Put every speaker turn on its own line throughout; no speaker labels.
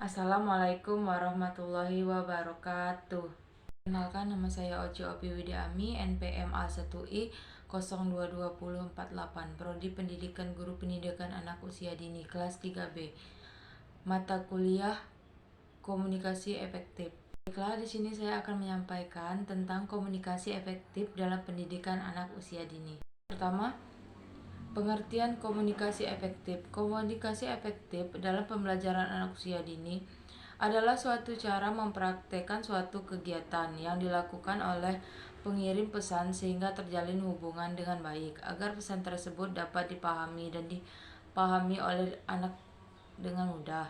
Assalamualaikum warahmatullahi wabarakatuh. Kenalkan, nama saya Oci Opi Widiami, NPM A1I 022048, Prodi Pendidikan Guru Pendidikan Anak Usia Dini, kelas 3B. Mata kuliah Komunikasi Efektif. Baiklah, di sini saya akan menyampaikan tentang komunikasi efektif dalam pendidikan anak usia dini. Pertama, pengertian komunikasi efektif. Komunikasi efektif dalam pembelajaran anak usia dini adalah suatu cara mempraktekkan suatu kegiatan yang dilakukan oleh pengirim pesan sehingga terjalin hubungan dengan baik agar pesan tersebut dapat dipahami dan dipahami oleh anak dengan mudah.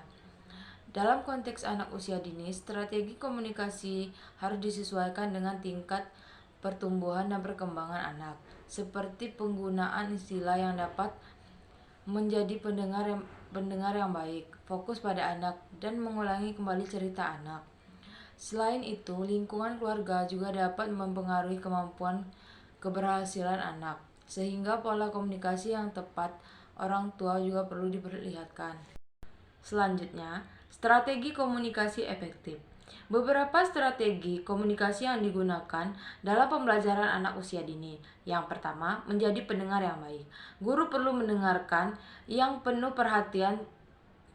Dalam konteks anak usia dini, strategi komunikasi harus disesuaikan dengan tingkat pertumbuhan dan perkembangan anak, seperti penggunaan istilah yang dapat menjadi pendengar yang baik, fokus pada anak, dan mengulangi kembali cerita anak. Selain itu, lingkungan keluarga juga dapat mempengaruhi kemampuan keberhasilan anak, sehingga pola komunikasi yang tepat orang tua juga perlu diperlihatkan. Selanjutnya, strategi komunikasi efektif. Beberapa strategi komunikasi yang digunakan dalam pembelajaran anak usia dini. Yang pertama, menjadi pendengar yang baik. Guru perlu mendengarkan yang penuh perhatian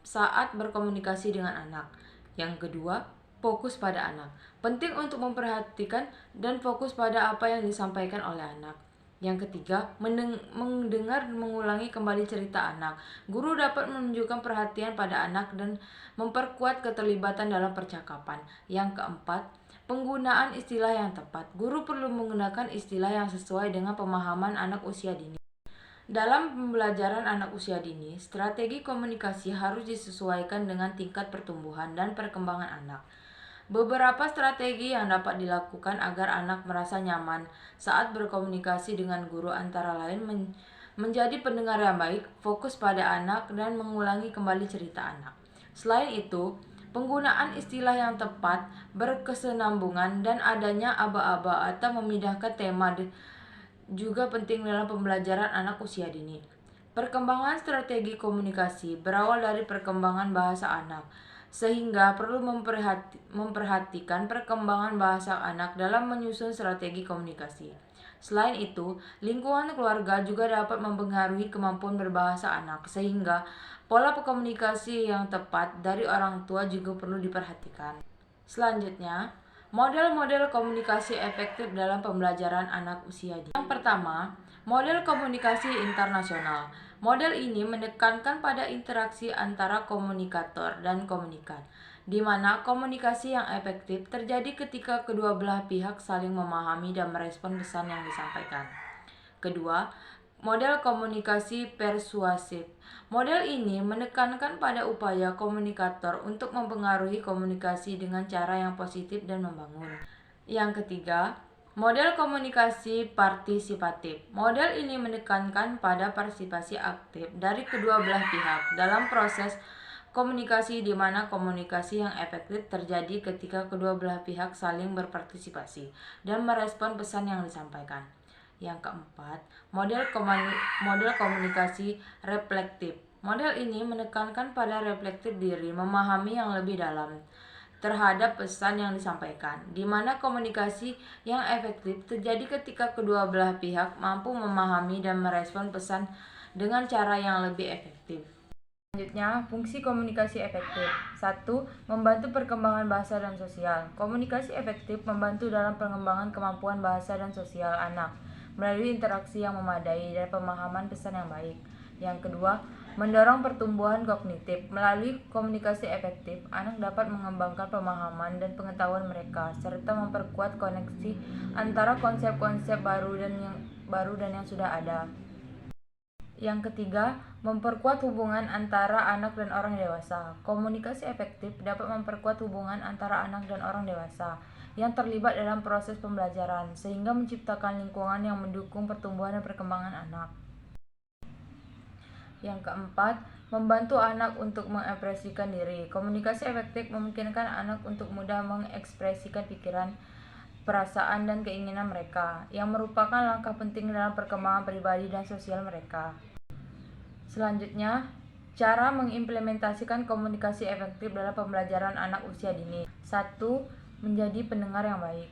saat berkomunikasi dengan anak. Yang kedua, fokus pada anak. Penting untuk memperhatikan dan fokus pada apa yang disampaikan oleh anak. Yang ketiga, mendengar mengulangi kembali cerita anak. Guru dapat menunjukkan perhatian pada anak dan memperkuat keterlibatan dalam percakapan. Yang keempat, penggunaan istilah yang tepat. Guru perlu menggunakan istilah yang sesuai dengan pemahaman anak usia dini. Dalam pembelajaran anak usia dini, strategi komunikasi harus disesuaikan dengan tingkat pertumbuhan dan perkembangan anak. Beberapa strategi yang dapat dilakukan agar anak merasa nyaman saat berkomunikasi dengan guru antara lain menjadi pendengar yang baik, fokus pada anak, dan mengulangi kembali cerita anak. Selain itu, penggunaan istilah yang tepat, berkesinambungan, dan adanya aba-aba atau memindahkan tema juga penting dalam pembelajaran anak usia dini. Perkembangan strategi komunikasi berawal dari perkembangan bahasa anak, sehingga perlu memperhatikan perkembangan bahasa anak dalam menyusun strategi komunikasi. Selain itu, lingkungan keluarga juga dapat mempengaruhi kemampuan berbahasa anak, sehingga pola komunikasi yang tepat dari orang tua juga perlu diperhatikan. Selanjutnya, model-model komunikasi efektif dalam pembelajaran anak usia dini. Yang pertama, model komunikasi internasional. Model ini menekankan pada interaksi antara komunikator dan komunikan, di mana komunikasi yang efektif terjadi ketika kedua belah pihak saling memahami dan merespon pesan yang disampaikan. Kedua, model komunikasi persuasif. Model ini menekankan pada upaya komunikator untuk mempengaruhi komunikasi dengan cara yang positif dan membangun. Yang ketiga, model komunikasi partisipatif. Model ini menekankan pada partisipasi aktif dari kedua belah pihak dalam proses komunikasi, di mana komunikasi yang efektif terjadi ketika kedua belah pihak saling berpartisipasi dan merespon pesan yang disampaikan. Yang keempat, model komunikasi reflektif. Model ini menekankan pada reflektif diri, memahami yang lebih dalam terhadap pesan yang disampaikan, di mana komunikasi yang efektif terjadi ketika kedua belah pihak mampu memahami dan merespon pesan dengan cara yang lebih efektif. Selanjutnya, fungsi komunikasi efektif. 1. Membantu perkembangan bahasa dan sosial. Komunikasi efektif membantu dalam pengembangan kemampuan bahasa dan sosial anak melalui interaksi yang memadai dan pemahaman pesan yang baik. Yang kedua, mendorong pertumbuhan kognitif. Melalui komunikasi efektif, anak dapat mengembangkan pemahaman dan pengetahuan mereka, serta memperkuat koneksi antara konsep-konsep baru dan yang sudah ada. Yang ketiga, memperkuat hubungan antara anak dan orang dewasa. Komunikasi efektif dapat memperkuat hubungan antara anak dan orang dewasa yang terlibat dalam proses pembelajaran, sehingga menciptakan lingkungan yang mendukung pertumbuhan dan perkembangan anak. Yang keempat, membantu anak untuk mengekspresikan diri. Komunikasi efektif memungkinkan anak untuk mudah mengekspresikan pikiran, perasaan, dan keinginan mereka, yang merupakan langkah penting dalam perkembangan pribadi dan sosial mereka. Selanjutnya, Cara mengimplementasikan komunikasi efektif dalam pembelajaran anak usia dini. 1. Menjadi pendengar yang baik.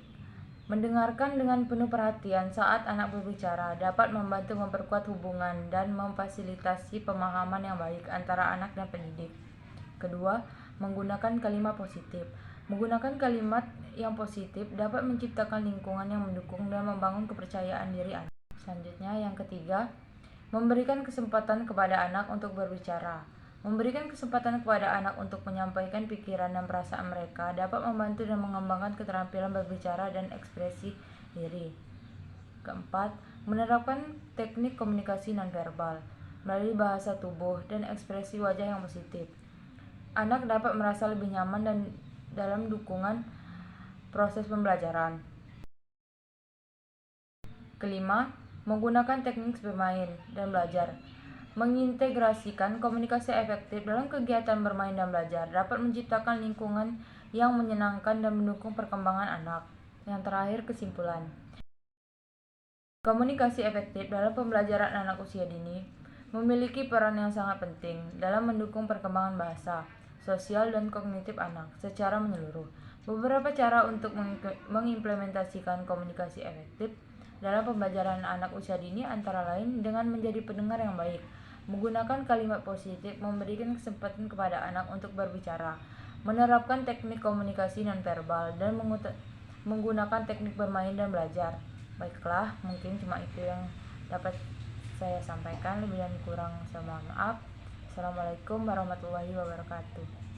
Mendengarkan dengan penuh perhatian saat anak berbicara dapat membantu memperkuat hubungan dan memfasilitasi pemahaman yang baik antara anak dan pendidik. Kedua, menggunakan kalimat positif. Menggunakan kalimat yang positif dapat menciptakan lingkungan yang mendukung dan membangun kepercayaan diri anak. Selanjutnya, yang ketiga, memberikan kesempatan kepada anak untuk berbicara. Memberikan kesempatan kepada anak untuk menyampaikan pikiran dan perasaan mereka dapat membantu dan mengembangkan keterampilan berbicara dan ekspresi diri. Keempat, menerapkan teknik komunikasi nonverbal melalui bahasa tubuh dan ekspresi wajah yang positif. Anak dapat merasa lebih nyaman dan dalam dukungan proses pembelajaran. Kelima, menggunakan teknik bermain dan belajar. Mengintegrasikan komunikasi efektif dalam kegiatan bermain dan belajar dapat menciptakan lingkungan yang menyenangkan dan mendukung perkembangan anak. Yang terakhir, kesimpulan. Komunikasi efektif dalam pembelajaran anak usia dini memiliki peran yang sangat penting dalam mendukung perkembangan bahasa, sosial, dan kognitif anak secara menyeluruh. Beberapa cara untuk mengimplementasikan komunikasi efektif dalam pembelajaran anak usia dini antara lain dengan menjadi pendengar yang baik, menggunakan kalimat positif, memberikan kesempatan kepada anak untuk berbicara, menerapkan teknik komunikasi nonverbal, dan menggunakan teknik bermain dan belajar. Baiklah, mungkin cuma itu yang dapat saya sampaikan. Lebih dan kurang saya mohon maaf. Assalamualaikum warahmatullahi wabarakatuh.